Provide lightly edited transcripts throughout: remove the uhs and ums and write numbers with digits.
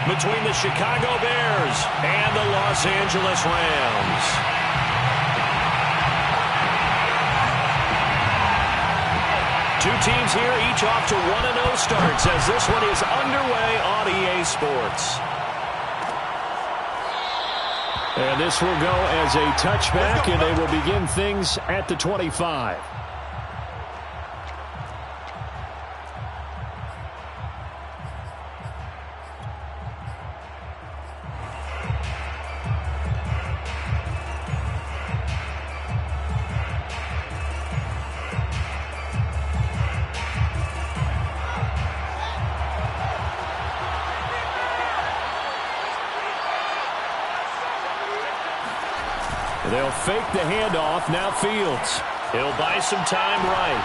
between the Chicago Bears and the Los Angeles Rams. Two teams here, each off to 1-0 starts as this one is underway on EA Sports. And this will go as a touchback, and they will begin things at the 25. They'll fake the handoff. Now Fields. He'll buy some time right.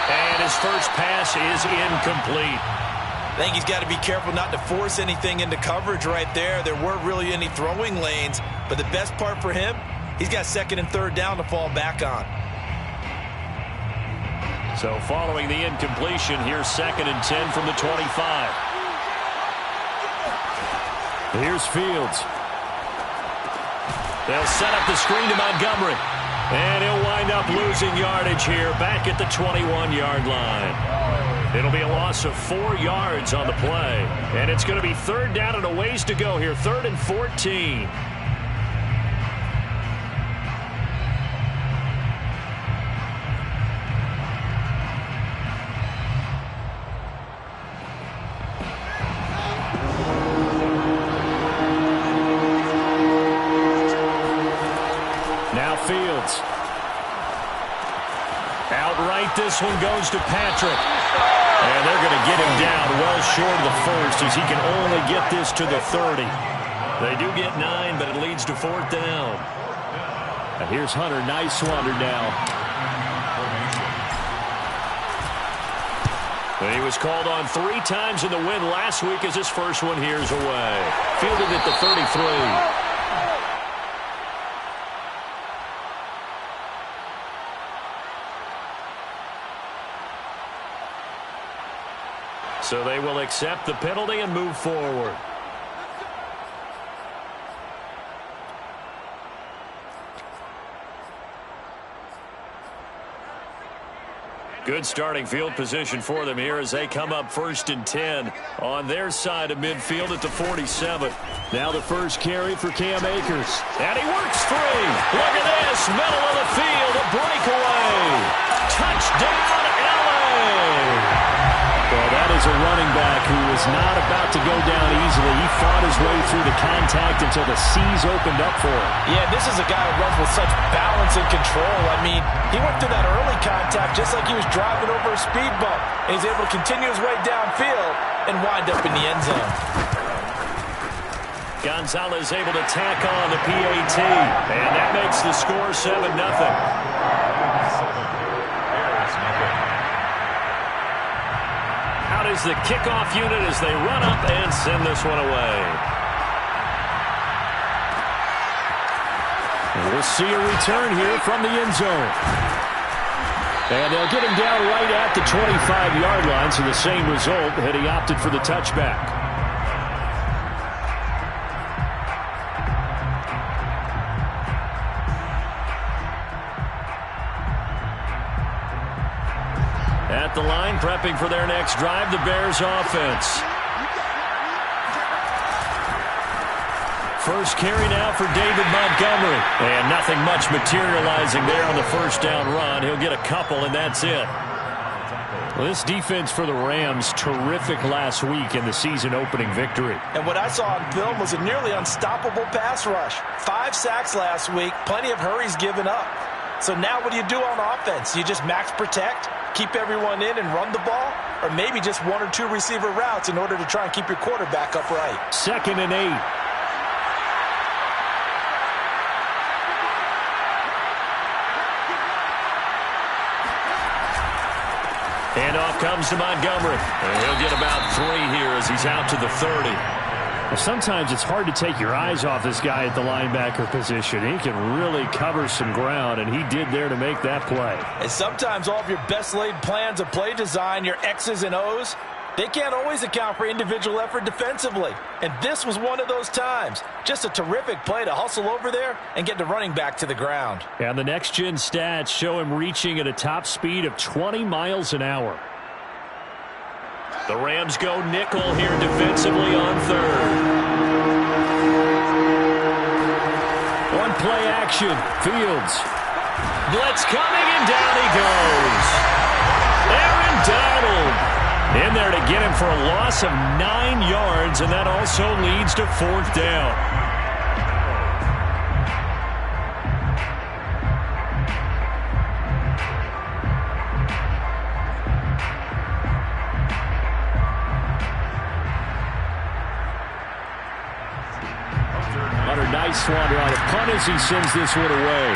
And his first pass is incomplete. I think he's got to be careful not to force anything into coverage right there. There weren't really any throwing lanes. But the best part for him, he's got second and third down to fall back on. So following the incompletion, here's 2nd and 10 from the 25. Here's Fields. They'll set up the screen to Montgomery. And he'll wind up losing yardage here back at the 21-yard line. It'll be a loss of 4 yards on the play. And it's going to be 3rd down and a ways to go here. 3rd and 14. Fields. Outright, this one goes to Patrick. And they're going to get him down well short of the first as he can only get this to the 30. They do get 9, but it leads to 4th down. And here's Hunter. Nice swander now. He was called on 3 times in the win last week as his first one here's away. Fielded at the 33. So they will accept the penalty and move forward. Good starting field position for them here as they come up 1st and 10 on their side of midfield at the 47. Now the first carry for Cam Akers. And he works 3. Look at this. Middle of the field. A breakaway. Touchdown, LA. Well, that is a running back who is not about to go down easily. He fought his way through the contact until the seas opened up for him. Yeah, this is a guy who runs with such balance and control. I mean, he went through that early contact just like he was driving over a speed bump. And he's able to continue his way downfield and wind up in the end zone. Gonzalez able to tack on the PAT. And that makes the score 7-0. Out is the kickoff unit as they run up and send this one away. We'll see a return here from the end zone. And they'll get him down right at the 25-yard line, so the same result had he opted for the touchback. At the line, prepping for their next drive, the Bears offense. First carry now for David Montgomery. And nothing much materializing there on the first down run. He'll get a couple, and that's it. Well, this defense for the Rams, terrific last week in the season-opening victory. And what I saw on film was a nearly unstoppable pass rush. 5 sacks last week, plenty of hurries given up. So now what do you do on offense? You just max protect, keep everyone in and run the ball, or maybe just 1 or 2 receiver routes in order to try and keep your quarterback upright. 2nd and 8. Handoff comes to Montgomery. And he'll get about 3 here as he's out to the 30. Well, sometimes it's hard to take your eyes off this guy at the linebacker position. He can really cover some ground, and he did there to make that play. And sometimes all of your best laid plans of play design, your X's and O's, They can't always account for individual effort defensively, and this was one of those times. Just a terrific play to hustle over there and get the running back to the ground. And the next-gen stats show him reaching at a top speed of 20 miles an hour. The Rams go nickel here defensively on third. On play action, Fields. Blitz coming, and down he goes. Aaron Donald in there to get him for a loss of 9 yards, and that also leads to fourth down. Hunter, nice swatter on a punt as he sends this one away.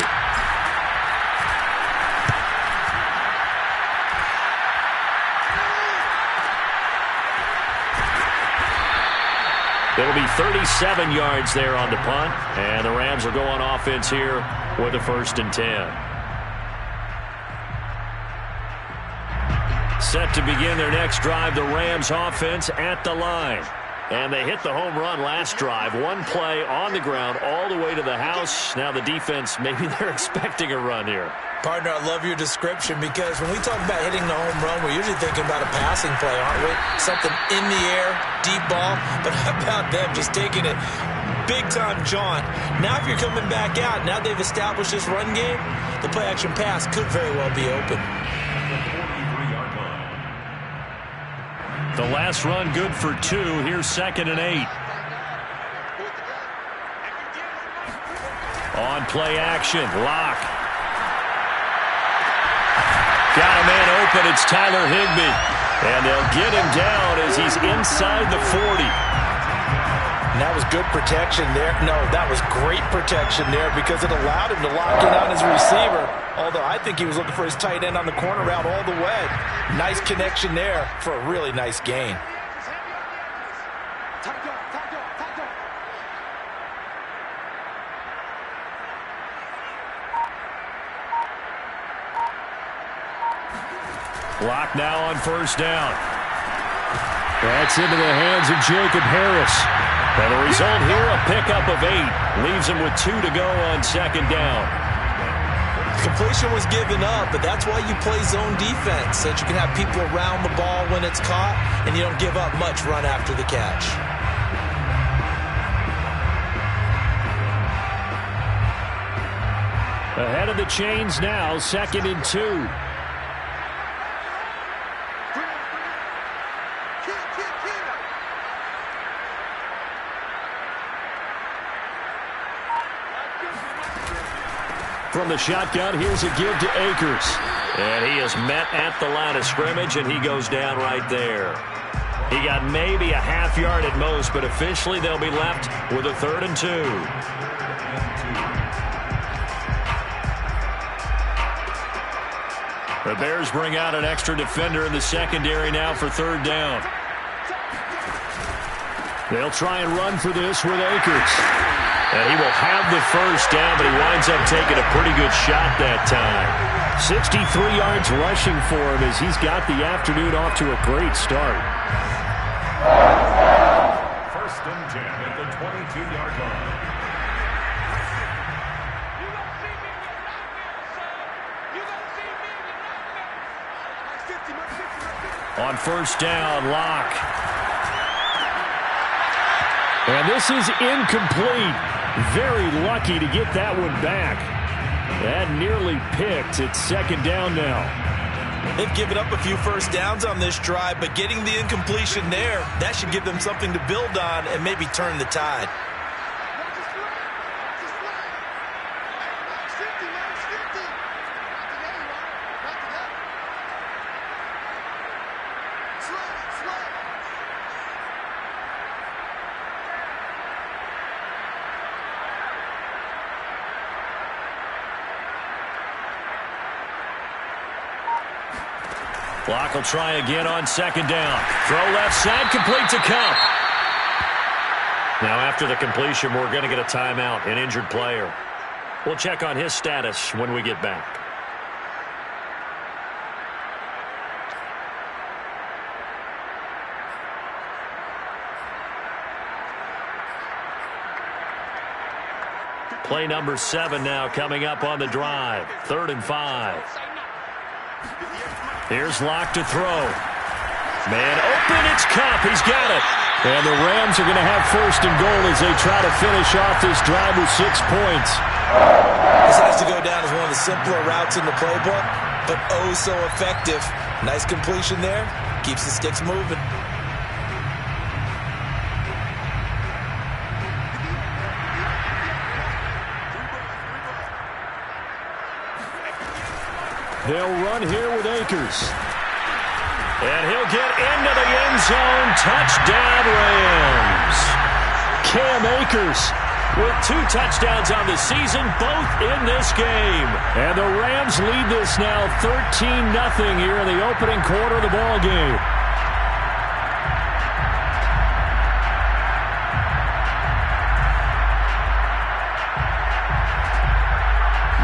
It'll be 37 yards there on the punt, and the Rams will go on offense here with a 1st and 10. Set to begin their next drive, the Rams offense at the line. And they hit the home run last drive. One play on the ground all the way to the house. Now the defense, maybe they're expecting a run here. Partner, I love your description because when we talk about hitting the home run, we're usually thinking about a passing play, aren't we? Something in the air, deep ball. But how about them just taking it big-time jaunt? Now if you're coming back out, now they've established this run game, the play-action pass could very well be open. The last run good for 2. Here's 2nd and 8. On play action, Locke. Got a man open, it's Tyler Higbee. And they'll get him down as he's inside the 40. And that was good protection there. No, that was great protection there because it allowed him to lock in on his receiver. Although I think he was looking for his tight end on the corner route all the way. Nice connection there for a really nice gain. Block now on 1st down. That's into the hands of Jacob Harris. And the result here, a pickup of 8. Leaves him with 2 to go on 2nd down. Completion was given up, but that's why you play zone defense, so that you can have people around the ball when it's caught, and you don't give up much run after the catch. Ahead of the chains now, 2nd and 2. From the shotgun, here's a give to Akers. And he is met at the line of scrimmage, and he goes down right there. He got maybe a half yard at most, but officially they'll be left with a 3rd and 2. The Bears bring out an extra defender in the secondary now for 3rd down. They'll try and run for this with Akers. And he will have the 1st down, but he winds up taking a pretty good shot that time. 63 yards rushing for him as he's got the afternoon off to a great start. 1st and 10 at the 22-yard line. On 1st down, Locke. And this is incomplete. Very lucky to get that one back. That nearly picked. It's 2nd down now. They've given up a few 1st downs on this drive, but getting the incompletion there, that should give them something to build on and maybe turn the tide. Block will try again on 2nd down. Throw left side, complete to Cup. Now after the completion, we're going to get a timeout, an injured player. We'll check on his status when we get back. Play number 7 now coming up on the drive. 3rd and 5. Here's Locke to throw. Man open, it's Cup. He's got it. And the Rams are going to have 1st and goal as they try to finish off this drive with 6 points. This has to go down as one of the simpler routes in the playbook, but oh so effective. Nice completion there. Keeps the sticks moving. They'll run here with Akers. And he'll get into the end zone. Touchdown, Rams. Cam Akers with 2 touchdowns on the season, both in this game. And the Rams lead this now 13-0 here in the opening quarter of the ball game.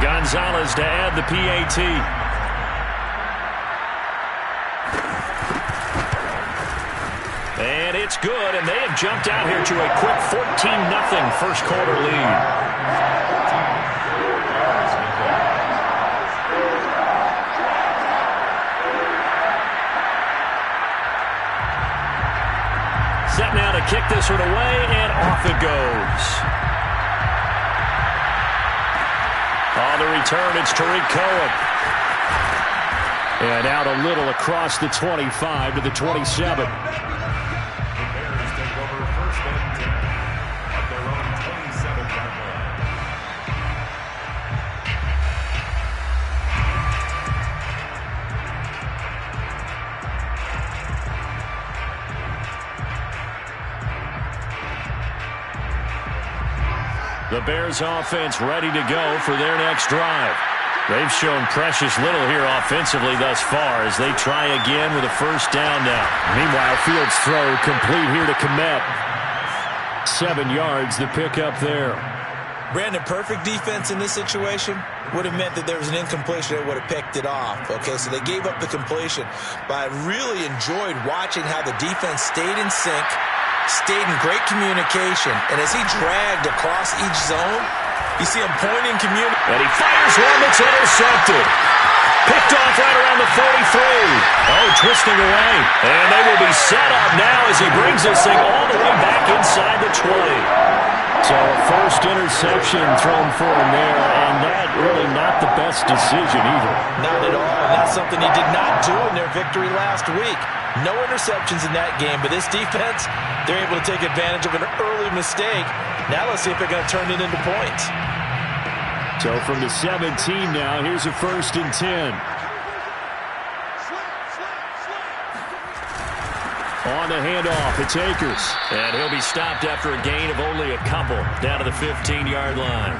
Gonzalez to add the PAT. And it's good, and they have jumped out here to a quick 14-0 first quarter lead. Set now to kick this one away, and off it goes. On the return, it's Tariq Cohen. And out a little across the 25 to the 27. The Bears offense ready to go for their next drive. They've shown precious little here offensively thus far as they try again with a 1st down now. Meanwhile, Fields' throw complete here to Kmet. 7 yards the pickup there. Brandon, perfect defense in this situation would have meant that there was an incompletion that would have picked it off. Okay, so they gave up the completion. But I really enjoyed watching how the defense stayed in sync, stayed in great communication, and as he dragged across each zone, you see him pointing and he fires one that's intercepted. Picked off right around the 43. Oh, twisting away. And they will be set up now as he brings this thing all the way back inside the 20. So a first interception thrown for him there, and that really not the best decision either. Not at all, and that's something he did not do in their victory last week. No interceptions in that game, but this defense, they're able to take advantage of an early mistake. Now let's see if they're going to turn it into points. So from the 17 now, here's a 1st and 10. On the handoff, it's Akers. And he'll be stopped after a gain of only a couple down to the 15-yard line.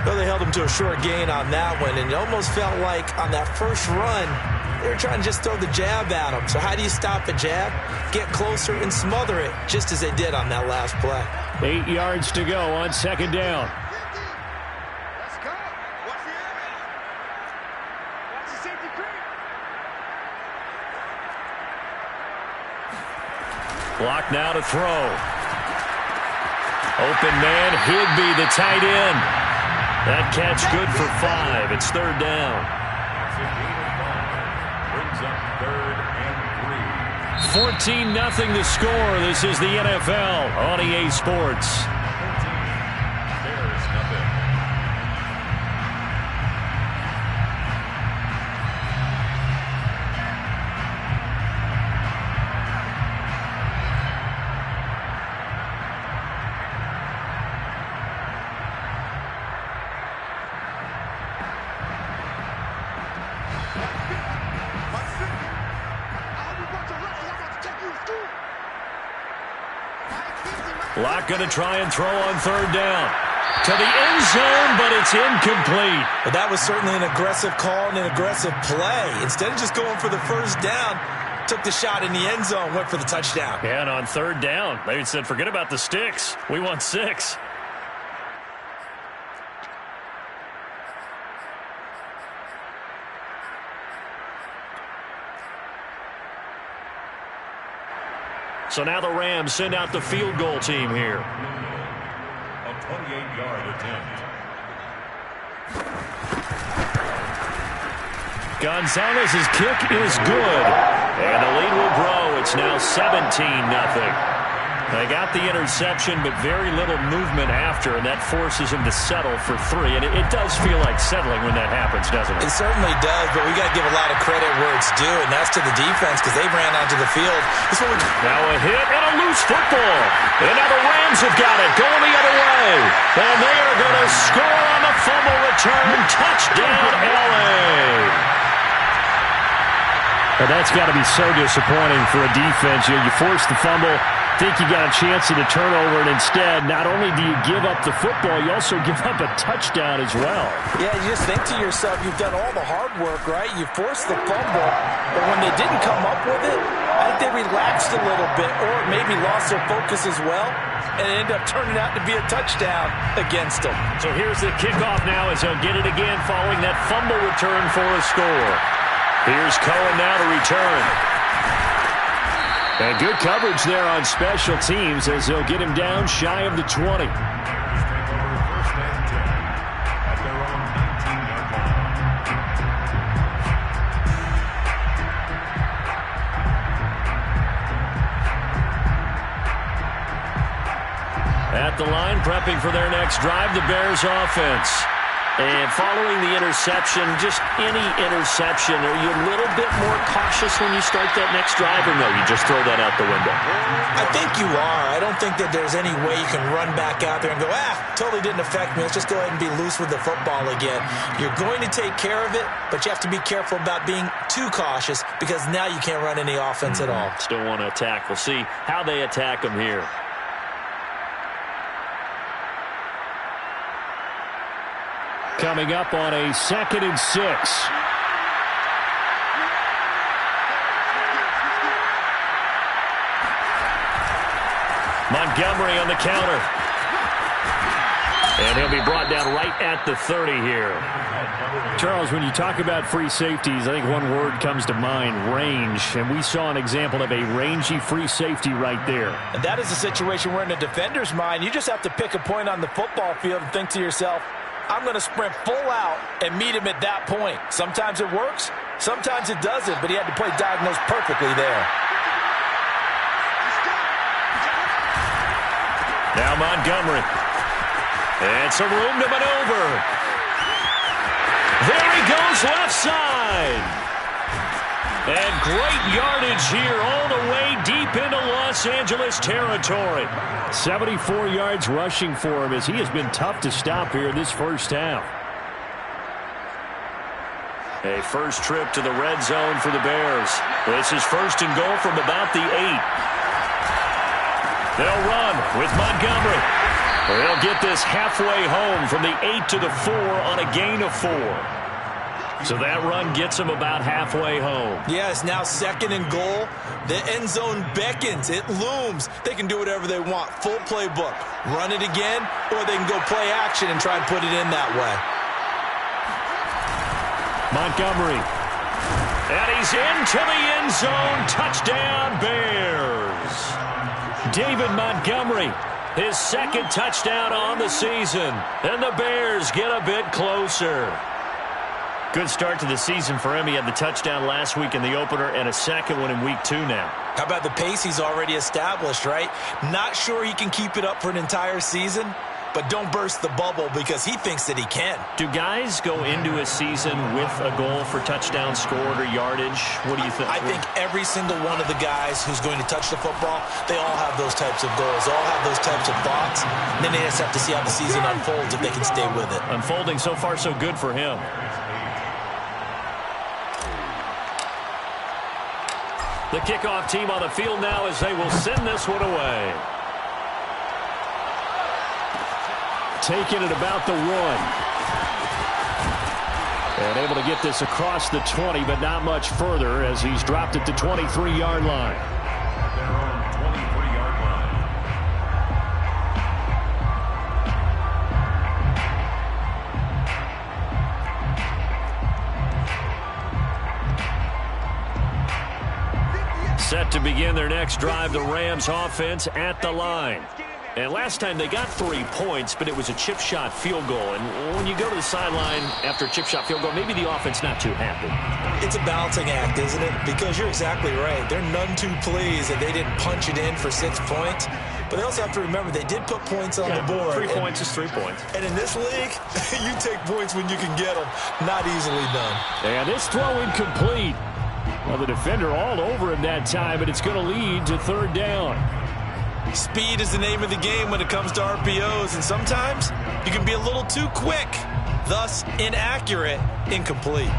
Well, they held him to a short gain on that one, and it almost felt like on that first run, they were trying to just throw the jab at him. So how do you stop a jab? Get closer and smother it, just as they did on that last play. 8 yards to go on 2nd down. Let's go. Watch the air. Watch the safety creep. Block now to throw. Open man, Higbee, the tight end. That catch good for 5. It's 3rd down. Brings up 3rd and 3. 14-0 the score. This is the NFL on EA Sports. Bears nothing. Locke going to try and throw on 3rd down. To the end zone, but it's incomplete. But that was certainly an aggressive call and an aggressive play. Instead of just going for the 1st down, took the shot in the end zone, went for the touchdown. Yeah, and on 3rd down, they said, forget about the sticks. We want 6. So now the Rams send out the field goal team here. 28-yard attempt. Gonzalez's kick is good. And the lead will grow. It's now 17-0. They got the interception, but very little movement after, and that forces him to settle for 3. And it does feel like settling when that happens, doesn't it? It certainly does, but we got to give a lot of credit where it's due, and that's to the defense because they ran onto the field. Now a hit and a loose football. And now the Rams have got it, going the other way. And they are going to score on the fumble return. Touchdown, L.A. Well, that's got to be so disappointing for a defense. You force the fumble, think you got a chance at a turnover, and instead, not only do you give up the football, you also give up a touchdown as well. Yeah, you just think to yourself, you've done all the hard work, right? You forced the fumble, but when they didn't come up with it, I think they relaxed a little bit, or maybe lost their focus as well, and it ended up turning out to be a touchdown against them. So here's the kickoff now as they'll get it again following that fumble return for a score. Here's Cohen now to return. And good coverage there on special teams as they'll get him down shy of the 20. At the line, prepping for their next drive, the Bears offense. And following the interception, just any interception, are you a little bit more cautious when you start that next drive, or no, you just throw that out the window? I think you are. I don't think that there's any way you can run back out there and go, totally didn't affect me. Let's just go ahead and be loose with the football again. You're going to take care of it, but you have to be careful about being too cautious because now you can't run any offense at all. Still want to attack. We'll see how they attack them here. Coming up on a 2nd and 6. Montgomery on the counter. And he'll be brought down right at the 30 here. Charles, when you talk about free safeties, I think one word comes to mind, range. And we saw an example of a rangy free safety right there. And that is a situation where in a defender's mind, you just have to pick a point on the football field and think to yourself, I'm going to sprint full out and meet him at that point. Sometimes it works, sometimes it doesn't, but he had to play diagnosed perfectly there. Now Montgomery. And some room to maneuver. There he goes left side. And great yardage here all the way deep into Los Angeles territory. 74 yards rushing for him as he has been tough to stop here this first half. A first trip to the red zone for the Bears. This is 1st and goal from about the 8. They'll run with Montgomery. They'll get this halfway home from the 8 to the 4 on a gain of 4. So that run gets them about halfway home. Yeah, it's now 2nd and goal. The end zone beckons. It looms. They can do whatever they want. Full playbook. Run it again, or they can go play action and try and put it in that way. Montgomery. And he's into the end zone. Touchdown, Bears. David Montgomery, his 2nd touchdown on the season. And the Bears get a bit closer. Good start to the season for him. He had the touchdown last week in the opener and a 2nd one in week 2 now. How about the pace he's already established, right? Not sure he can keep it up for an entire season, but don't burst the bubble because he thinks that he can. Do guys go into a season with a goal for touchdown scored or yardage? What do you think? I think every single one of the guys who's going to touch the football, they all have those types of goals. They all have those types of thoughts. And then they just have to see how the season unfolds if they can stay with it. Unfolding so far so good for him. The kickoff team on the field now as they will send this one away. Taking it about the 1. And able to get this across the 20, but not much further as he's dropped it to 23-yard line. Their own 23-yard line. Set to begin their next drive, the Rams offense at the line. And last time they got 3 points, but it was a chip shot field goal. And when you go to the sideline after a chip shot field goal, maybe the offense not too happy. It's a balancing act, isn't it? Because you're exactly right. They're none too pleased that they didn't punch it in for 6 points. But they also have to remember they did put points on the board. 3 points is 3 points. And in this league, you take points when you can get them. Not easily done. And this throw incomplete. Well, the defender all over him that time, but it's going to lead to third down. Speed is the name of the game when it comes to RPOs, and sometimes you can be a little too quick, thus inaccurate, incomplete.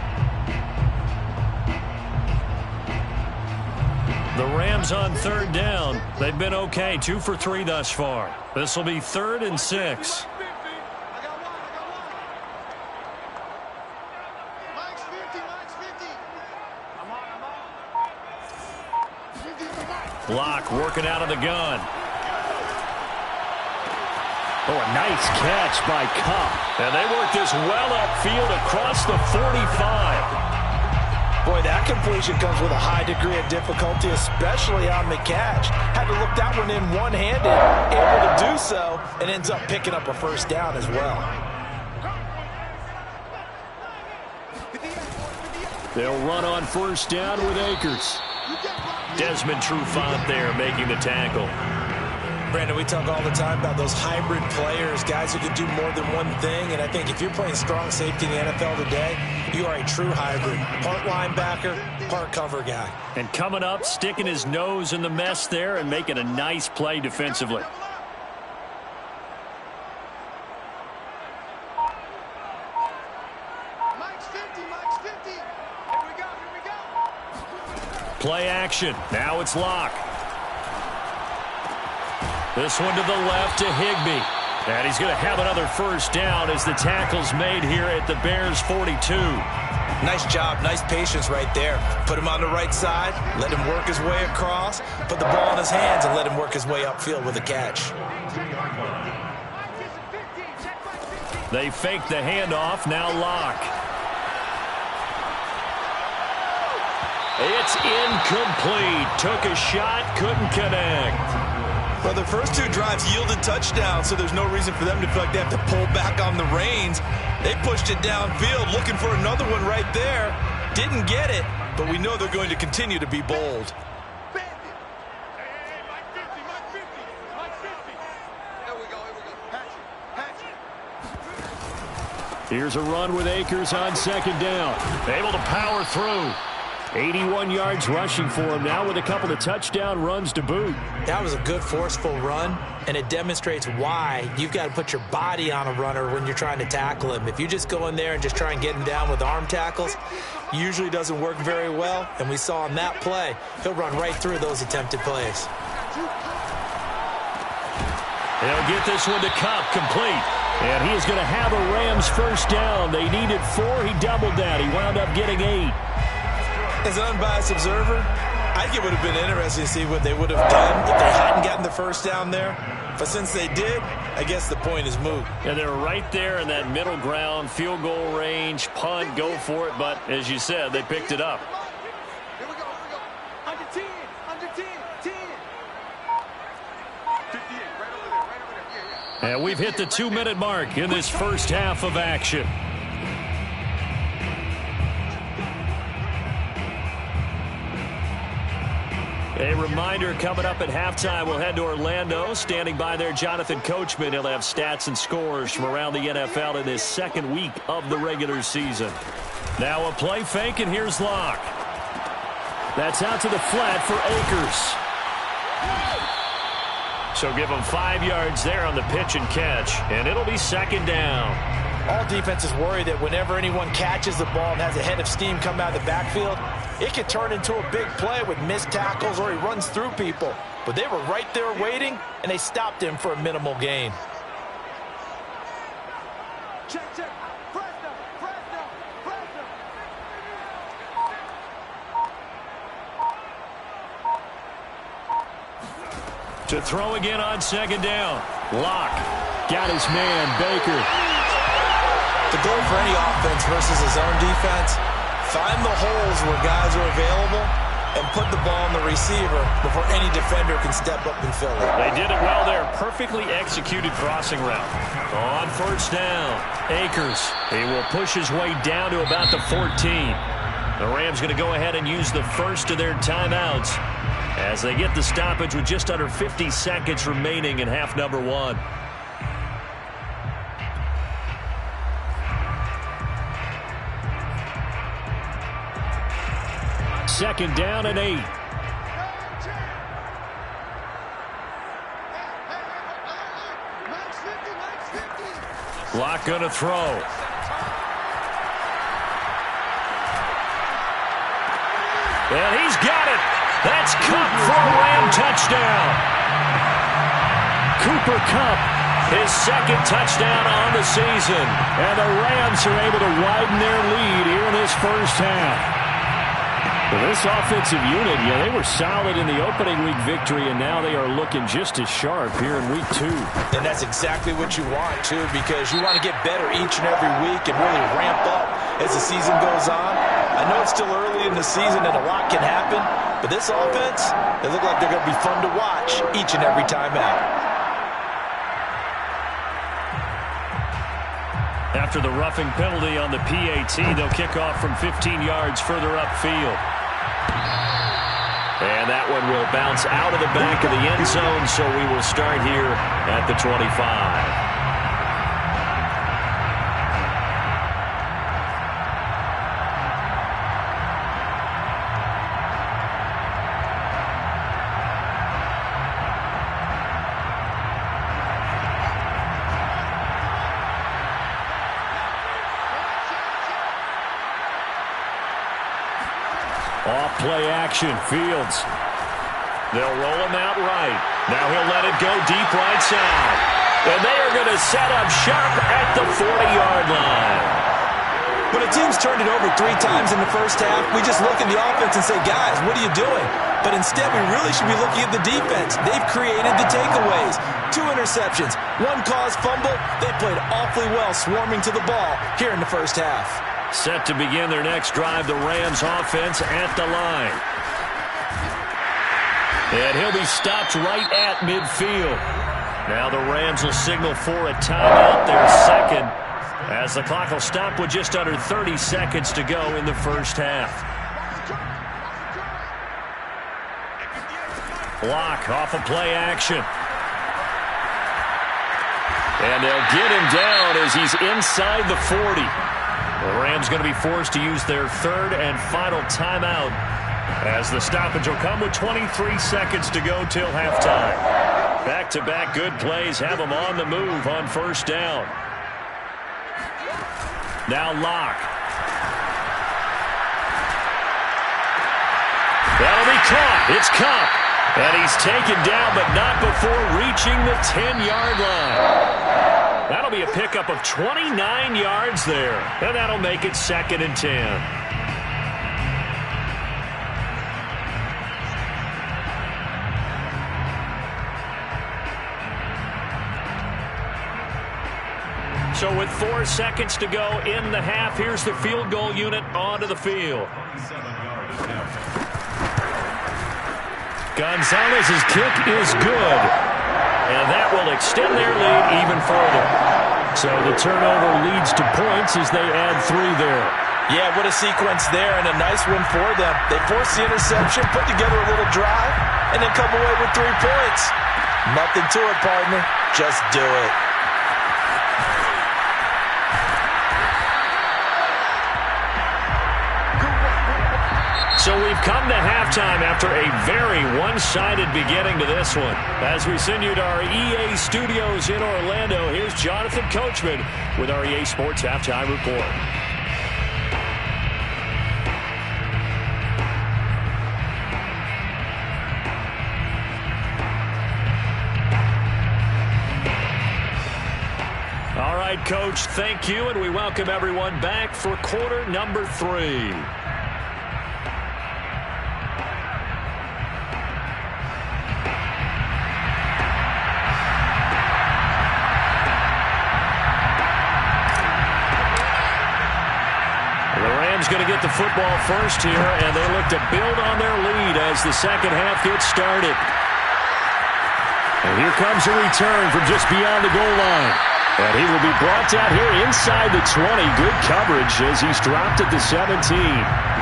The Rams on third down. They've been okay, 2 for 3 thus far. This will be 3rd and 6. Block working out of the gun. Oh, a nice catch by Cup. And they work this well upfield across the 45. Boy, that completion comes with a high degree of difficulty, especially on the catch. Had to look that one in one-handed, able to do so, and ends up picking up a first down as well. They'll run on first down with Akers. Desmond Trufant there making the tackle. Brandon, we talk all the time about those hybrid players, guys who can do more than one thing, and I think if you're playing strong safety in the NFL today, you are a true hybrid. Part linebacker, part cover guy. And coming up, sticking his nose in the mess there and making a nice play defensively. Play action. Now it's Locke. This one to the left to Higbee. And he's going to have another first down as the tackle's made here at the Bears 42. Nice job, nice patience right there. Put him on the right side, let him work his way across, put the ball in his hands, and let him work his way upfield with a catch. They fake the handoff, now Locke. It's incomplete. Took a shot, couldn't connect. Well, the first 2 drives yielded touchdowns, so there's no reason for them to feel like they have to pull back on the reins. They pushed it downfield, looking for another one right there. Didn't get it, but we know they're going to continue to be bold. Here's a run with Akers on second down. Able to power through. 81 yards rushing for him now with a couple of touchdown runs to boot. That was a good forceful run, and it demonstrates why you've got to put your body on a runner when you're trying to tackle him. If you just go in there and just try and get him down with arm tackles, usually doesn't work very well, and we saw on that play, he'll run right through those attempted plays. They'll get this one to Cup, complete. And he is going to have a Rams first down. They needed 4. He doubled that. He wound up getting 8. As an unbiased observer, I think it would have been interesting to see what they would have done if they hadn't gotten the first down there. But since they did, I guess the point is moot. And they're right there in that middle ground, field goal range, punt, go for it. But as you said, they picked it up. Here we go. Under 10, under 10, 10. 58, right over there. Yeah. And we've hit the 2-minute mark in this first half of action. A reminder, coming up at halftime, we'll head to Orlando. Standing by there, Jonathan Coachman. He'll have stats and scores from around the NFL in this second week of the regular season. Now a play fake, and here's Locke. That's out to the flat for Akers. So give him 5 yards there on the pitch and catch, and it'll be second down. All defenses worry that whenever anyone catches the ball and has a head of steam come out of the backfield, it can turn into a big play with missed tackles or he runs through people. But they were right there waiting, and they stopped him for a minimal gain. Check. Press down. To throw again on second down. Locke got his man, Baker. The goal for any offense versus his own defense, find the holes where guys are available and put the ball on the receiver before any defender can step up and fill it. They did it well there. Perfectly executed crossing route. On first down, Akers. He will push his way down to about the 14. The Rams going to go ahead and use the first of their timeouts as they get the stoppage with just under 50 seconds remaining in half number one. Second down and 8. Lock going to throw. And he's got it. That's Kupp for a Ram touchdown. Cooper Kupp, his second touchdown on the season. And the Rams are able to widen their lead here in this first half. Well, this offensive unit, they were solid in the opening week victory, and now they are looking just as sharp here in week 2. And that's exactly what you want, too, because you want to get better each and every week and really ramp up as the season goes on. I know it's still early in the season and a lot can happen, but this offense, they look like they're going to be fun to watch each and every time out. After the roughing penalty on the PAT, they'll kick off from 15 yards further upfield. And that one will bounce out of the back of the end zone, so we will start here at the 25. Off play action, Fields. They'll roll him out right. Now he'll let it go deep right side. And they are going to set up shop at the 40-yard line. When a team's turned it over 3 times in the first half, we just look at the offense and say, guys, what are you doing? But instead, we really should be looking at the defense. They've created the takeaways. 2 interceptions, 1 caused fumble. They played awfully well swarming to the ball here in the first half. Set to begin their next drive, the Rams offense at the line. And he'll be stopped right at midfield. Now the Rams will signal for a timeout, their second, as the clock will stop with just under 30 seconds to go in the first half. Block off of play action. And they'll get him down as he's inside the 40. The Rams going to be forced to use their third and final timeout as the stoppage will come with 23 seconds to go till halftime. Back-to-back good plays have them on the move on first down. Now Locke. That'll be caught. It's Kupp. And he's taken down, but not before reaching the 10-yard line. That'll be a pickup of 29 yards there. And that'll make it 2nd and 10. So with 4 seconds to go in the half, here's the field goal unit onto the field. Gonzalez's kick is good. And that will extend their lead even further. So the turnover leads to points as they add 3 there. Yeah, what a sequence there, and a nice one for them. They force the interception, put together a little drive, and then come away with 3 points. Nothing to it, partner. Just do it. So we've come to halftime after a very one-sided beginning to this one. As we send you to our EA studios in Orlando, here's Jonathan Coachman with our EA Sports Halftime Report. All right, Coach, thank you, and we welcome everyone back for quarter number 3. Going to get get the football first here, and they look to build on their lead as the second half gets started. And here comes a return from just beyond the goal line. And he will be brought down here inside the 20. Good coverage as he's dropped at the 17.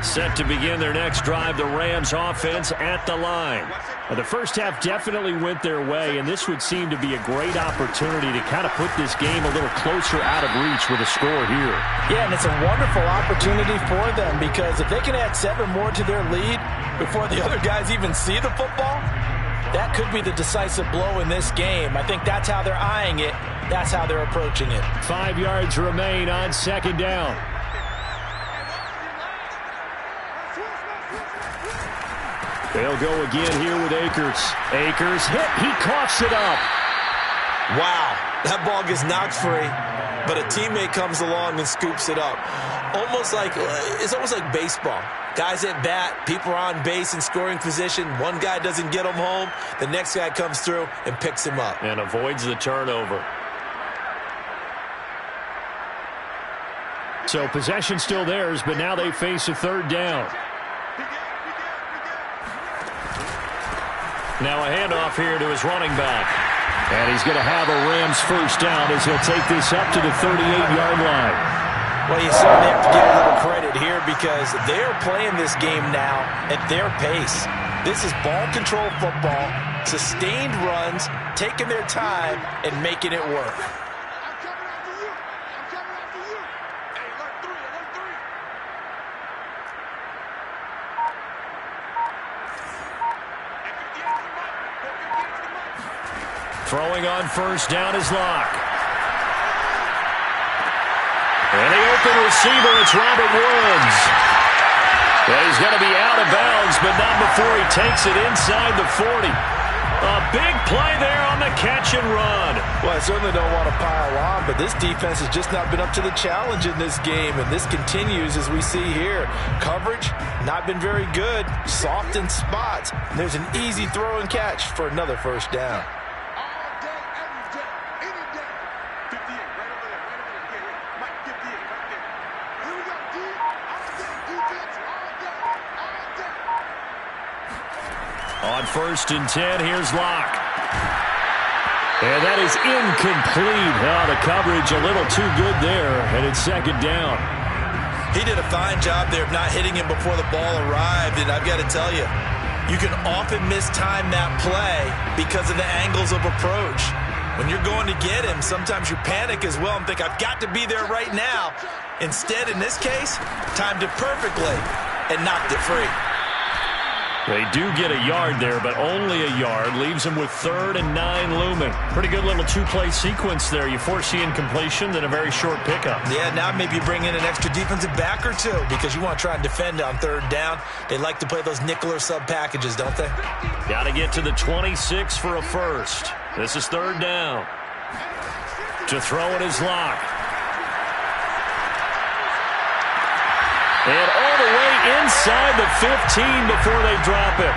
Set to begin their next drive, the Rams offense at the line. The first half definitely went their way, and this would seem to be a great opportunity to kind of put this game a little closer out of reach with a score here. Yeah, and it's a wonderful opportunity for them because if they can add 7 more to their lead before the other guys even see the football, that could be the decisive blow in this game. I think that's how they're eyeing it. That's how they're approaching it. 5 yards remain on second down. They'll go again here with Akers. Akers hit. He coughs it up. Wow. That ball gets knocked free, but a teammate comes along and scoops it up. It's almost like baseball. Guys at bat, people are on base in scoring position. One guy doesn't get him home. The next guy comes through and picks him up. And avoids the turnover. So possession still theirs, but now they face a third down. Now a handoff here to his running back. And he's going to have a Rams first down as he'll take this up to the 38-yard line. Well, you certainly have to give a little credit here because they're playing this game now at their pace. This is ball control football, sustained runs, taking their time, and making it work. Throwing on first down is Locke. And the open receiver, it's Robert Woods. Well, he's going to be out of bounds, but not before he takes it inside the 40. A big play there on the catch and run. Well, I certainly don't want to pile on, but this defense has just not been up to the challenge in this game, and this continues as we see here. Coverage, not been very good, soft in spots. There's an easy throw and catch for another first down. On 1st and 10, here's Locke. And that is incomplete. Oh, the coverage a little too good there, and it's second down. He did a fine job there of not hitting him before the ball arrived, and I've got to tell you, you can often mistime that play because of the angles of approach. When you're going to get him, sometimes you panic as well and think, I've got to be there right now. Instead, in this case, timed it perfectly and knocked it free. They do get a yard there, but only a yard. Leaves them with 3rd and 9 looming. Pretty good little 2-play sequence there. You foresee incompletion, then a very short pickup. Yeah, now maybe you bring in an extra defensive back or two because you want to try and defend on 3rd down. They like to play those nickel or sub packages, don't they? Got to get to the 26 for a first. This is 3rd down. To throw it is Locke. And all the way inside the 15 before they drop it.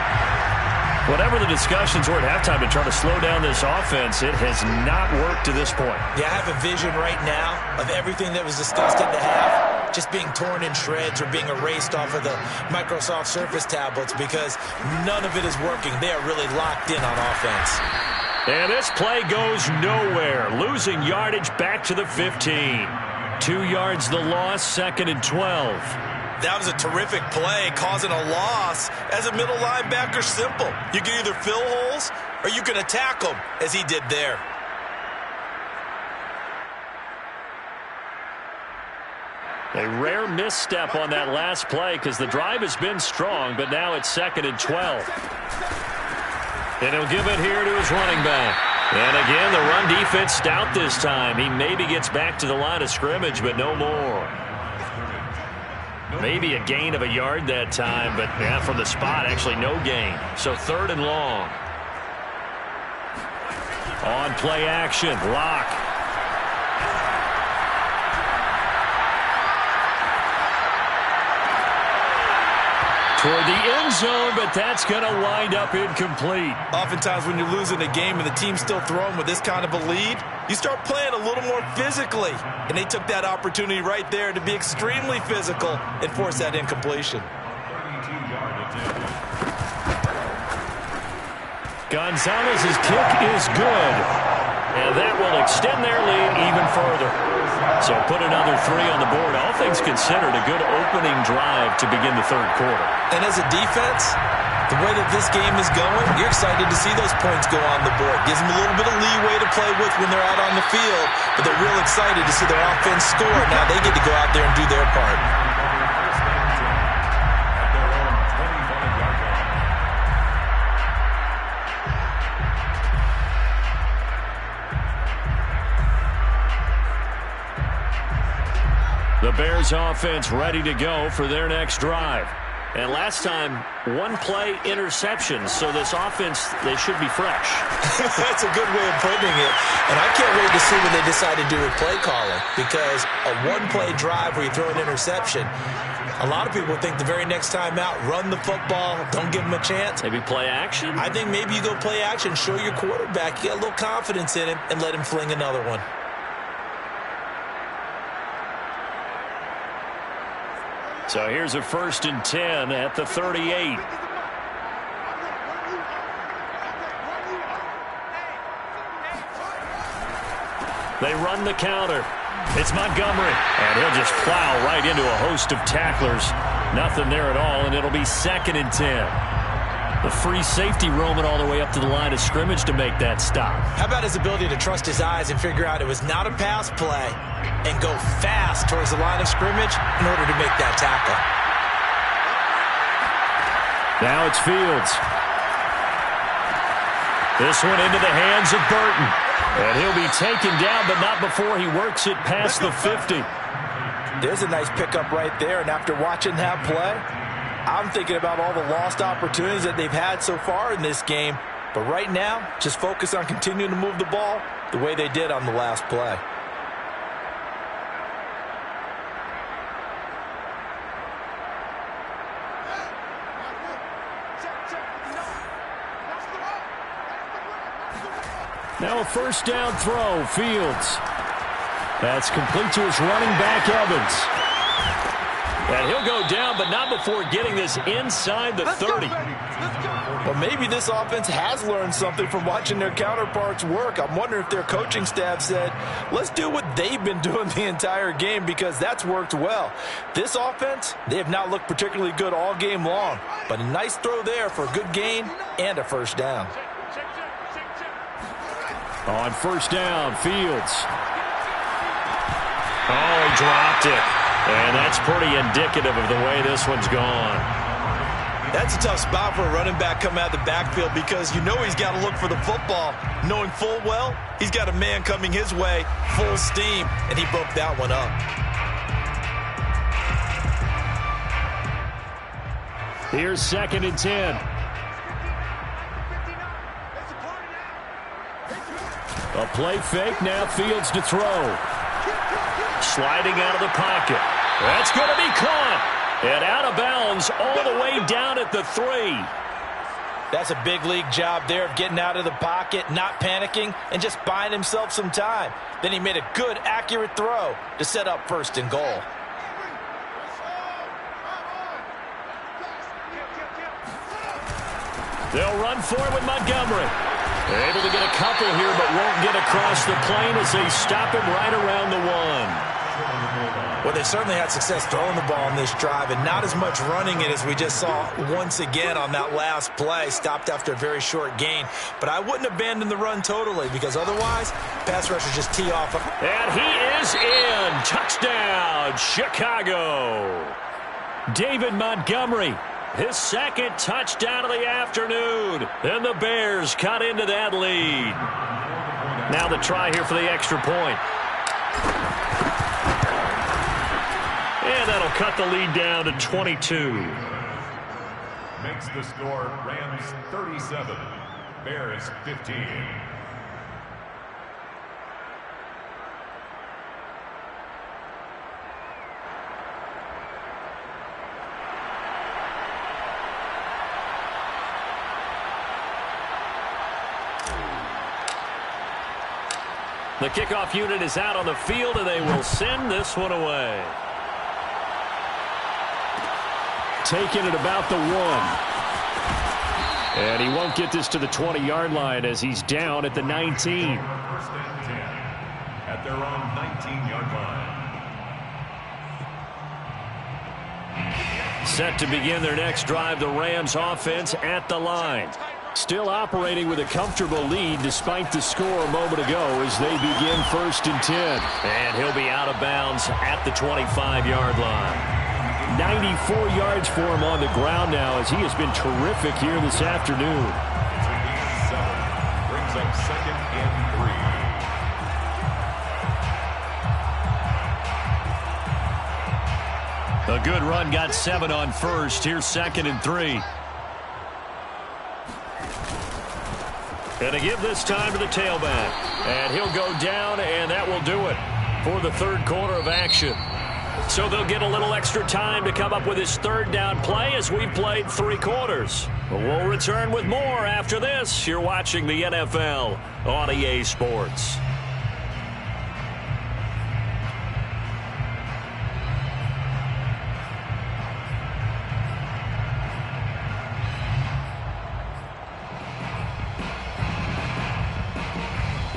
Whatever the discussions were at halftime to try to slow down this offense, it has not worked to this point. Yeah, I have a vision right now of everything that was discussed at the half just being torn in shreds or being erased off of the Microsoft Surface tablets because none of it is working. They are really locked in on offense. And this play goes nowhere. Losing yardage back to the 15. 2 yards the loss, 2nd and 12. That was a terrific play, causing a loss. As a middle linebacker, simple. You can either fill holes or you can attack them, as he did there. A rare misstep on that last play because the drive has been strong, but now it's 2nd and 12. And he'll give it here to his running back. And again, the run defense stout this time. He maybe gets back to the line of scrimmage, but no more. Maybe a gain of a yard that time, but yeah, from the spot, actually no gain. So 3rd and long. On play action, Locke. toward the end zone, but that's going to wind up incomplete. Oftentimes when you're losing a game and the team's still throwing with this kind of a lead, you start playing a little more physically. And they took that opportunity right there to be extremely physical and force that incompletion. Gonzalez's kick is good. And that will extend their lead even further. So put another 3 on the board. All things considered, a good opening drive to begin the third quarter. And as a defense, the way that this game is going, you're excited to see those points go on the board. Gives them a little bit of leeway to play with when they're out on the field, but they're real excited to see their offense score. Now they get to go out there and do their part. The Bears offense ready to go for their next drive. And last time, 1-play interception. So this offense, they should be fresh. That's a good way of putting it. And I can't wait to see what they decide to do with play calling. Because a 1-play drive where you throw an interception, a lot of people think the very next time out, run the football, don't give them a chance. Maybe play action? I think maybe you go play action, show your quarterback, you get a little confidence in him, and let him fling another one. So here's a 1st and 10 at the 38. They run the counter. It's Montgomery. And he'll just plow right into a host of tacklers. Nothing there at all, and it'll be 2nd and 10. The free safety roaming all the way up to the line of scrimmage to make that stop. How about his ability to trust his eyes and figure out it was not a pass play and go fast towards the line of scrimmage in order to make that tackle. Now it's Fields. This one into the hands of Burton. And he'll be taken down, but not before he works it past the 50. There's a nice pickup right there, and after watching that play, I'm thinking about all the lost opportunities that they've had so far in this game. But right now, just focus on continuing to move the ball the way they did on the last play. Now a 1st down throw, Fields. That's complete to his running back, Evans. And he'll go down, but not before getting this inside the 30. Well, maybe this offense has learned something from watching their counterparts work. I'm wondering if their coaching staff said, let's do what they've been doing the entire game, because that's worked well. This offense, they have not looked particularly good all game long, but a nice throw there for a good gain and a 1st down. On 1st down, Fields. Oh, he dropped it. And that's pretty indicative of the way this one's gone. That's a tough spot for a running back coming out of the backfield, because you know he's got to look for the football, knowing full well he's got a man coming his way, full steam, and he broke that one up. Here's 2nd and 10. A play fake, now Fields to throw. Sliding out of the pocket. That's going to be caught. And out of bounds all the way down at the 3. That's a big league job there of getting out of the pocket, not panicking, and just buying himself some time. Then he made a good, accurate throw to set up 1st and goal. They'll run for it with Montgomery. They're able to get a couple here, but won't get across the plane as they stop him right around the 1. Well, they certainly had success throwing the ball on this drive, and not as much running it as we just saw once again on that last play. Stopped after a very short gain. But I wouldn't abandon the run totally, because otherwise, pass rushers just tee off. And he is in. Touchdown, Chicago. David Montgomery, his 2nd touchdown of the afternoon. And the Bears cut into that lead. Now the try here for the extra point. And that'll cut the lead down to 22. Makes the score Rams 37, Bears 15. The kickoff unit is out on the field, and they will send this one away. Taking it about the 1. And he won't get this to the 20-yard line as he's down at the 19. First and 10 at their own 19-yard line. Set to begin their next drive, the Rams offense at the line. Still operating with a comfortable lead despite the score a moment ago as they begin 1st and 10. And he'll be out of bounds at the 25-yard line. 94 yards for him on the ground now as he has been terrific here this afternoon. Brings up 2nd and 3. A good run got 7 on first. Here's 2nd and 3. And to give this time to the tailback. And he'll go down, and that will do it for the third quarter of action. So they'll get a little extra time to come up with his third down play as we've played 3 quarters. We'll return with more after this. You're watching the NFL on EA Sports.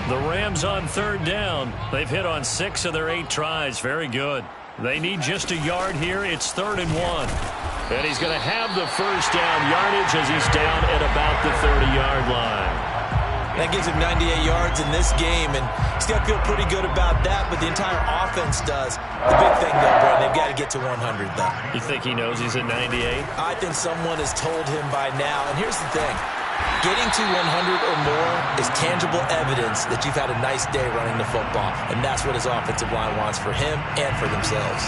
The Rams on 3rd down. They've hit on 6 of their 8 tries. Very good. They need just a yard here. It's 3rd and 1. And he's going to have the first down yardage as he's down at about the 30-yard line. That gives him 98 yards in this game, and he's got to feel pretty good about that, but the entire offense does. The big thing, though, Brent, they've got to get to 100, though. You think he knows he's at 98? I think someone has told him by now, and here's the thing. Getting to 100 or more is tangible evidence that you've had a nice day running the football, and that's what his offensive line wants for him and for themselves.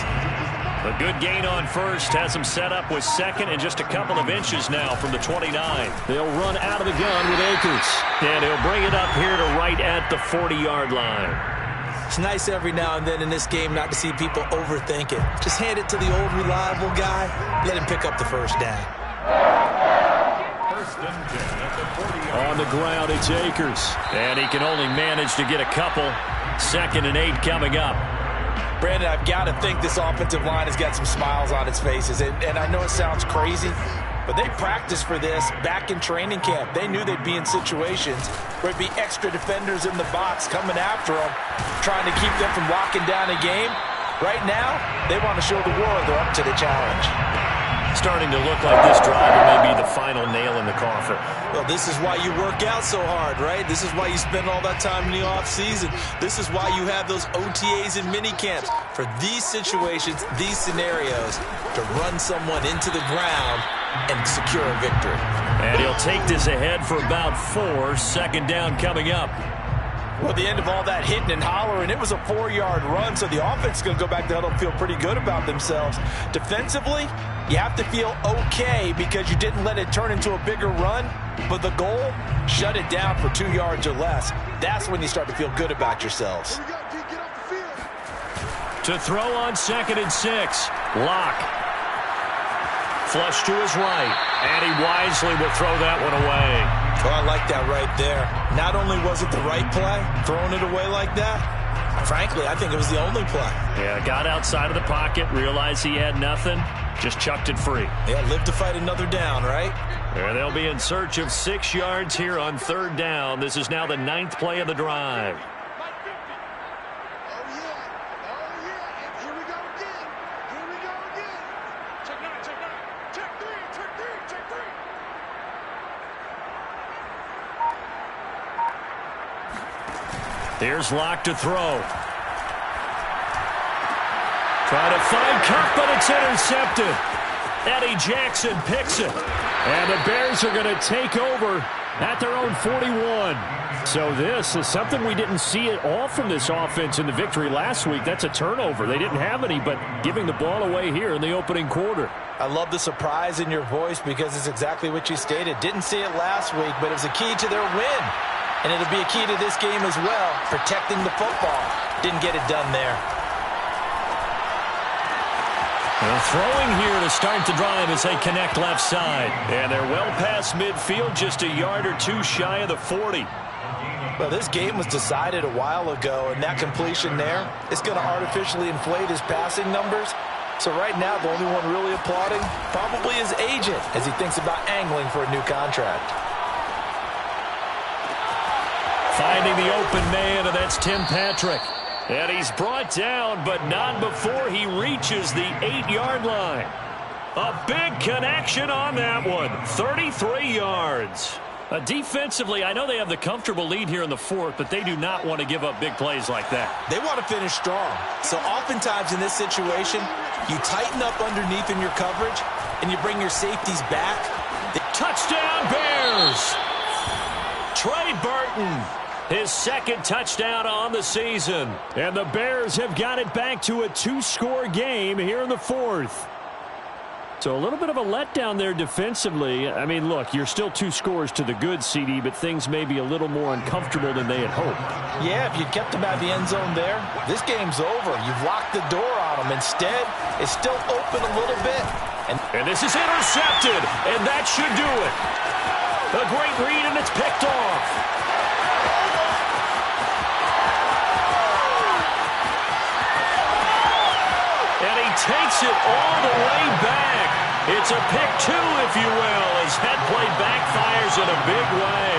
A good gain on first has him set up with 2nd and just a couple of inches now from the 29. They'll run out of the gun with Akers, and he'll bring it up here to right at the 40-yard line. It's nice every now and then in this game not to see people overthink it. Just hand it to the old reliable guy, let him pick up the first down. First and 10 at the 40-yard. On the ground, it's Akers. And he can only manage to get a couple. 2nd and 8 coming up. Brandon, I've got to think this offensive line has got some smiles on its faces. And I know it sounds crazy, but they practiced for this back in training camp. They knew they'd be in situations where it'd be extra defenders in the box coming after them, trying to keep them from locking down a game. Right now, they want to show the world they're up to the challenge. Starting to look like this drive may be the final nail in the coffin. Well, this is why you work out so hard, right? This is why you spend all that time in the offseason. This is why you have those OTAs and mini camps. For these situations, these scenarios, to run someone into the ground and secure a victory. And he'll take this ahead for about 4. 2nd down coming up. Well, at the end of all that hitting and hollering, it was a 4-yard run, so the offense is going to go back to huddle and feel pretty good about themselves. Defensively, you have to feel okay because you didn't let it turn into a bigger run, but the goal, shut it down for 2 yards or less. That's when you start to feel good about yourselves. To throw on 2nd and 6. Lock. Flush to his right, and he wisely will throw that one away. Oh, I like that right there. Not only was it the right play, throwing it away like that, frankly, I think it was the only play. Yeah, got outside of the pocket, realized he had nothing, just chucked it free. Yeah, live to fight another down, right? And they'll be in search of 6 yards here on 3rd down. This is now the 9th play of the drive. Here's Locke to throw. Trying to find Cup, but it's intercepted. Eddie Jackson picks it. And the Bears are going to take over at their own 41. So this is something we didn't see at all from this offense in the victory last week. That's a turnover. They didn't have any, but giving the ball away here in the opening quarter. I love the surprise in your voice because it's exactly what you stated. Didn't see it last week, but it was a key to their win. And it'll be a key to this game as well, protecting the football. Didn't get it done there. They're throwing here to start the drive as they connect left side. And they're well past midfield, just a yard or 2 shy of the 40. Well, this game was decided a while ago, and that completion there is going to artificially inflate his passing numbers. So right now, the only one really applauding probably his agent as he thinks about angling for a new contract. Finding the open man, and that's Tim Patrick. And he's brought down, but not before he reaches the 8-yard line. A big connection on that one. 33 yards. Defensively, I know they have the comfortable lead here in the fourth, but they do not want to give up big plays like that. They want to finish strong. So oftentimes in this situation, you tighten up underneath in your coverage, and you bring your safeties back. Touchdown, Bears! Trey Burton, his second touchdown on the season. And the Bears have got it back to a 2-score game here in the fourth. So a little bit of a letdown there defensively. I mean, look, you're still 2 scores to the good, CD, but things may be a little more uncomfortable than they had hoped. Yeah, if you kept them out of the end zone there, this game's over. You've locked the door on them. Instead, it's still open a little bit. And this is intercepted, and that should do it. A great read, and it's picked off. And he takes it all the way back. It's a pick 2, if you will, as that play backfires in a big way.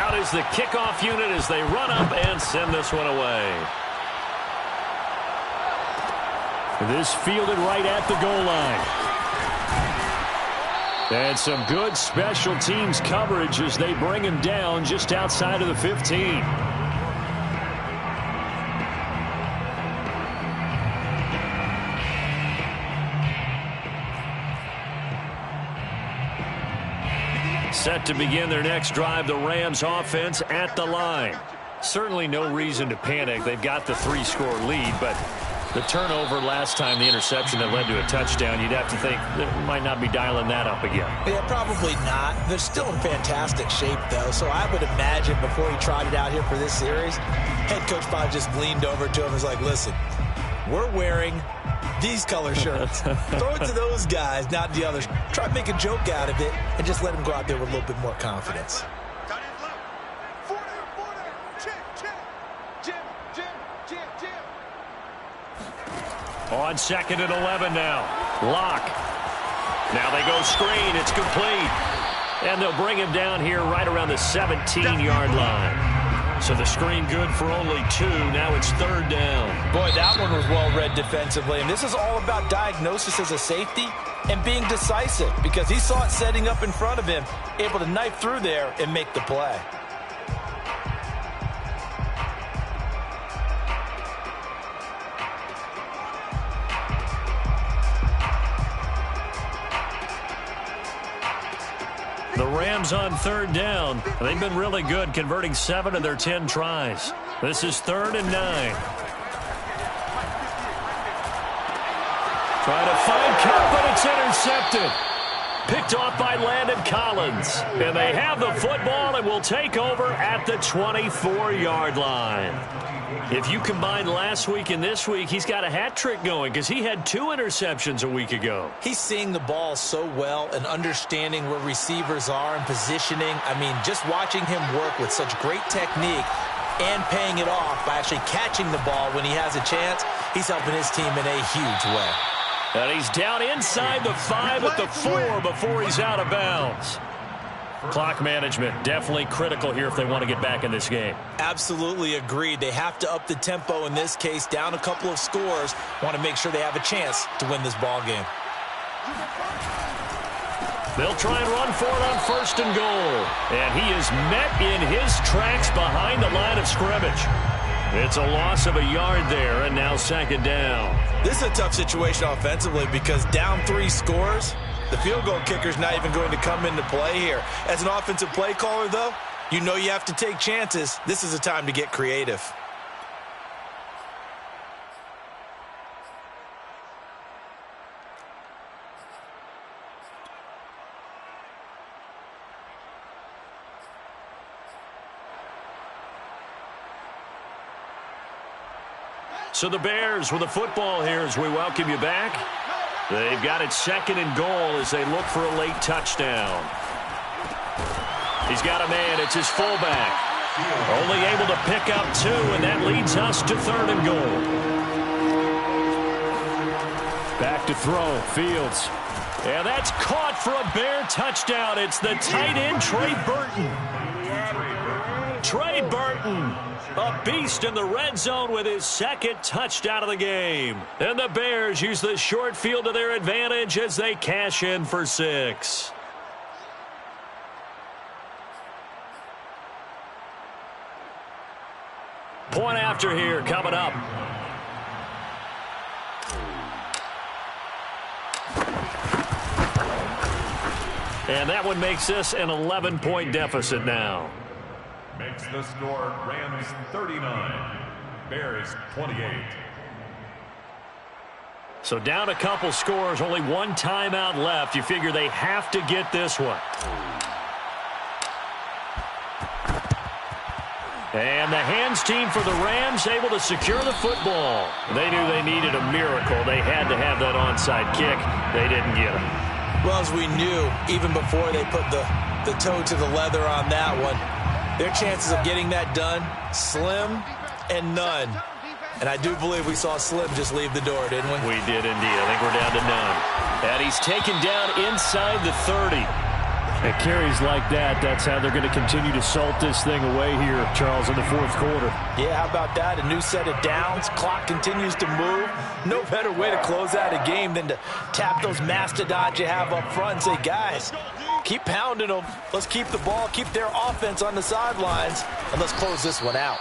Out is the kickoff unit as they run up and send this one away. This fielded right at the goal line. And some good special teams coverage as they bring him down just outside of the 15. Set to begin their next drive, the Rams offense at the line. Certainly no reason to panic. They've got the 3-score lead, but the turnover last time, the interception that led to a touchdown, you'd have to think they might not be dialing that up again. Yeah, probably not. They're still in fantastic shape, though, so I would imagine before he trotted out here for this series, head coach probably just leaned over to him and was like, listen, we're wearing these color shirts. Throw it to those guys, not the others. Try to make a joke out of it and just let them go out there with a little bit more confidence. On 2nd and 11 now. Lock. Now they go screen. It's complete. And they'll bring him down here right around the 17-yard line. So the screen good for only 2. Now it's 3rd down. Boy, that one was well read defensively. And this is all about diagnosis as a safety and being decisive because he saw it setting up in front of him, able to knife through there and make the play. The Rams on 3rd down. They've been really good, converting 7 of their 10 tries. This is 3rd and 9. Trying to find Cup, but it's intercepted. Picked off by Landon Collins. And they have the football and will take over at the 24-yard line. If you combine last week and this week, he's got a hat trick going because he had 2 interceptions a week ago. He's seeing the ball so well and understanding where receivers are and positioning. I mean, just watching him work with such great technique and paying it off by actually catching the ball when he has a chance, he's helping his team in a huge way. And he's down inside the 5 at the 4 before he's out of bounds. Clock management definitely critical here if they want to get back in this game. Absolutely agreed. They have to up the tempo in this case, down a couple of scores. Want to make sure they have a chance to win this ball game. They'll try and run for it on 1st and goal. And he is met in his tracks behind the line of scrimmage. It's a loss of a yard there, and now 2nd down. This is a tough situation offensively because down 3 scores, the field goal kicker's not even going to come into play here. As an offensive play caller, though, you know you have to take chances. This is a time to get creative. So the Bears with the football here as we welcome you back. They've got it 2nd and goal as they look for a late touchdown. He's got a man. It's his fullback. Only able to pick up 2, and that leads us to 3rd and goal. Back to throw. Fields. And that's caught for a Bear touchdown. It's the tight end, Trey Burton. Trey Burton, a beast in the red zone with his 2nd touchdown of the game. And the Bears use the short field to their advantage as they cash in for 6. Point after here coming up. And that one makes this an 11-point deficit now. Makes the score Rams 39, Bears 28. So down a couple scores, only 1 timeout left. You figure they have to get this one. And the hands team for the Rams able to secure the football. They knew they needed a miracle. They had to have that onside kick. They didn't get it. Well, as we knew, even before they put the toe to the leather on that one, their chances of getting that done, slim and none. And I do believe we saw Slim just leave the door, didn't we? We did indeed. I think we're down to none. And he's taken down inside the 30. At carries like that, that's how they're going to continue to salt this thing away here, Charles, in the 4th quarter. Yeah, how about that? A new set of downs. Clock continues to move. No better way to close out a game than to tap those mastodons you have up front and say, guys, keep pounding them. Let's keep the ball, keep their offense on the sidelines, and let's close this one out.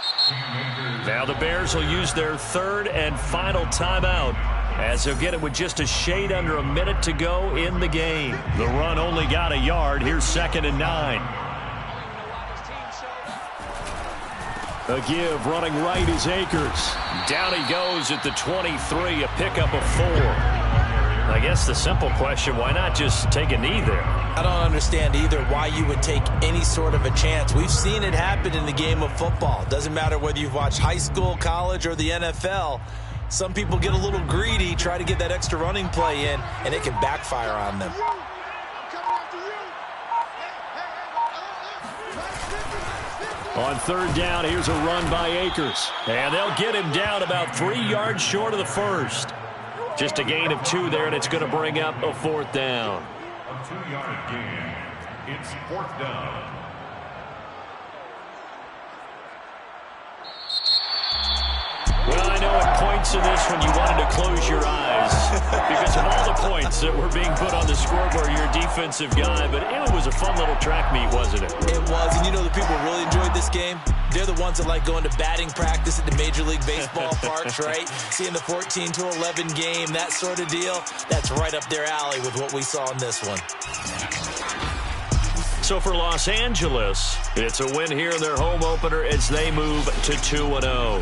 Now the Bears will use their 3rd and final timeout, as they'll get it with just a shade under a minute to go in the game. The run only got a yard. Here's 2nd and 9. A give running right is Akers. Down he goes at the 23, a pickup of 4. I guess the simple question, why not just take a knee there? I don't understand either why you would take any sort of a chance. We've seen it happen in the game of football. Doesn't matter whether you've watched high school, college, or the NFL. Some people get a little greedy, try to get that extra running play in, and it can backfire on them. On 3rd down, here's a run by Akers. And they'll get him down about 3 yards short of the 1st. Just a gain of 2 there, and it's going to bring up a 4th down. A 2-yard gain. It's 4th down. Well, I know at points in this when you wanted to close your eyes because of all the points that were being put on the scoreboard. You're a defensive guy, but it was a fun little track meet, wasn't it? It was, and you know the people who really enjoyed this game? They're the ones that like going to batting practice at the Major League Baseball parks, right? Seeing the 14-11 game, that sort of deal. That's right up their alley with what we saw in this one. So for Los Angeles, it's a win here in their home opener as they move to 2-0.